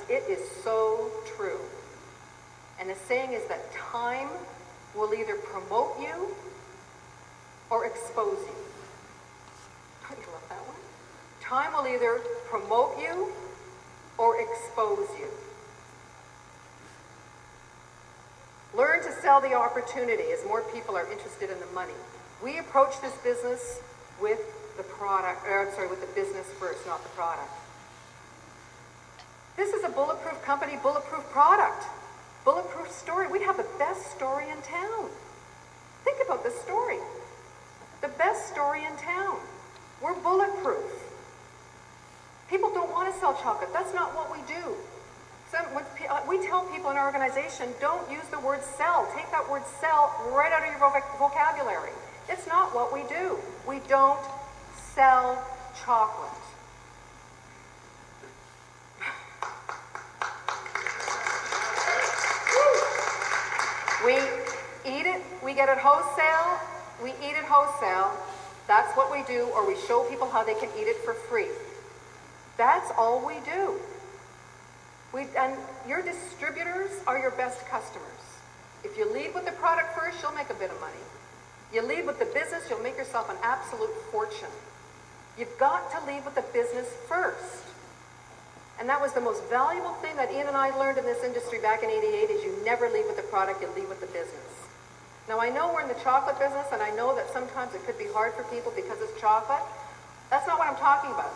it is so true. And the saying is that time will either promote you or expose you. Don't you love that one? Time will either promote you or expose you. Learn to sell the opportunity as more people are interested in the money. We approach this business with the with the business first, not the product. This is a bulletproof company, bulletproof product, bulletproof story. We have the best story in town. Think about this story. The best story in town. We're bulletproof. People don't want to sell chocolate. That's not what we do. We tell people in our organization, don't use the word sell. Take that word sell right out of your vocabulary. It's not what we do. We don't sell chocolate. We eat it, we get it wholesale, we eat it wholesale. That's what we do, or we show people how they can eat it for free. That's all we do. And your distributors are your best customers. If you lead with the product first, you'll make a bit of money. You lead with the business, you'll make yourself an absolute fortune. You've got to lead with the business first. And that was the most valuable thing that Ian and I learned in this industry back in '88 is you never lead with the product, you lead with the business. Now I know we're in the chocolate business and I know that sometimes it could be hard for people because it's chocolate. That's not what I'm talking about.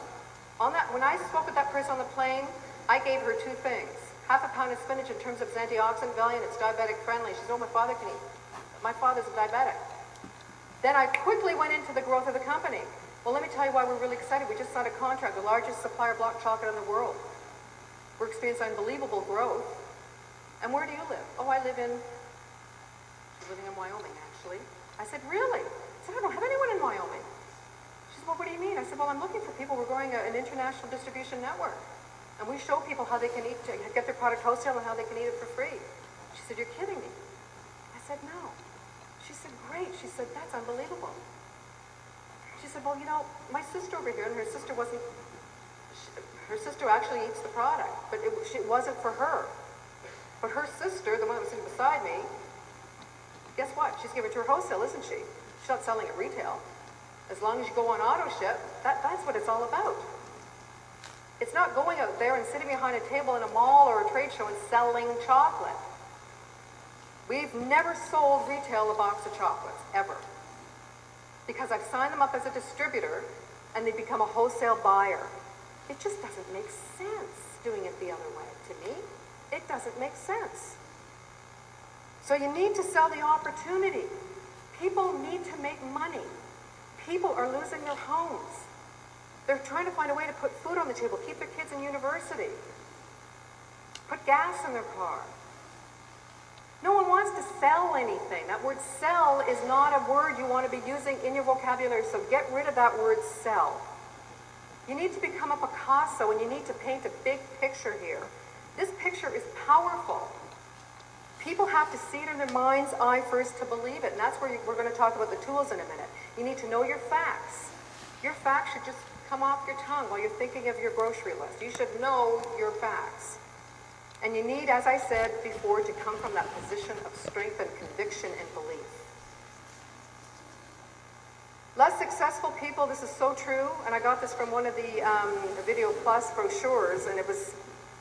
When I spoke with that person on the plane, I gave her two things. Half a pound of spinach in terms of its antioxidant value and it's diabetic friendly. She said, oh, my father can eat. My father's a diabetic. Then I quickly went into the growth of the company. Well, let me tell you why we're really excited. We just signed a contract, the largest supplier of block chocolate in the world. We're experiencing unbelievable growth. And where do you live? Oh, I live in, she's living in Wyoming, actually. I said, really? I said, I don't have anyone in Wyoming. She said, well, what do you mean? I said, well, I'm looking for people. We're growing an international distribution network. And we show people how they can eat, get their product wholesale and how they can eat it for free. She said, you're kidding me. I said, no. She said, great. She said, that's unbelievable. She said, well, you know, my sister over here, and her sister actually eats the product, but it wasn't for her. But her sister, the one that was sitting beside me, guess what? She's giving it to her wholesale, isn't she? She's not selling it retail. As long as you go on auto ship, that's what it's all about. It's not going out there and sitting behind a table in a mall or a trade show and selling chocolate. We've never sold retail a box of chocolates, ever. Because I've signed them up as a distributor and they become a wholesale buyer. It just doesn't make sense doing it the other way. To me, it doesn't make sense. So you need to sell the opportunity. People need to make money. People are losing their homes. They're trying to find a way to put food on the table, keep their kids in university, put gas in their car. No one wants to sell anything. That word sell is not a word you want to be using in your vocabulary, so get rid of that word sell. You need to become a Picasso and you need to paint a big picture here. This picture is powerful. People have to see it in their mind's eye first to believe it, and that's where we're going to talk about the tools in a minute. You need to know your facts. Your facts should just come off your tongue while you're thinking of your grocery list. You should know your facts. And you need, as I said before, to come from that position of strength and conviction and belief. Less successful people, this is so true, and I got this from one of the Video Plus brochures, and it was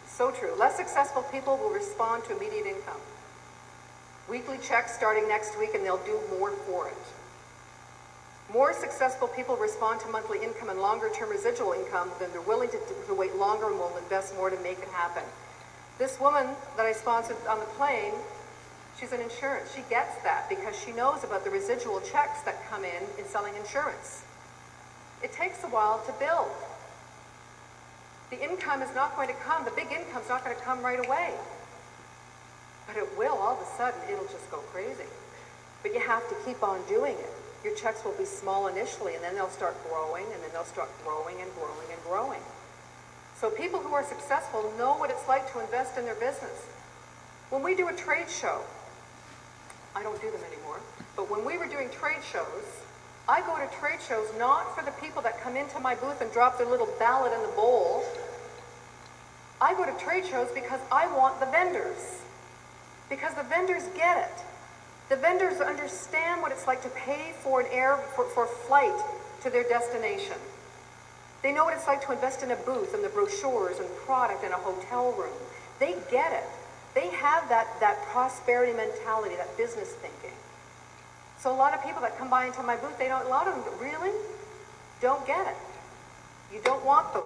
so true. Less successful people will respond to immediate income. Weekly checks starting next week, and they'll do more for it. More successful people respond to monthly income and longer-term residual income than they're willing to wait longer and will invest more to make it happen. This woman that I sponsored on the plane, she's in insurance. She gets that because she knows about the residual checks that come in selling insurance. It takes a while to build. The income is not going to come, the big income is not going to come right away. But it will, all of a sudden, it'll just go crazy. But you have to keep on doing it. Your checks will be small initially, and then they'll start growing, and then they'll start growing and growing and growing. So people who are successful know what it's like to invest in their business. When we do a trade show, I don't do them anymore, but when we were doing trade shows, I go to trade shows not for the people that come into my booth and drop their little ballot in the bowl. I go to trade shows because I want the vendors. Because the vendors get it. The vendors understand what it's like to pay for for flight to their destination. They know what it's like to invest in a booth and the brochures and product and a hotel room. They get it. They have that prosperity mentality, that business thinking. So a lot of people that come by into my booth, a lot of them really don't get it. You don't want those.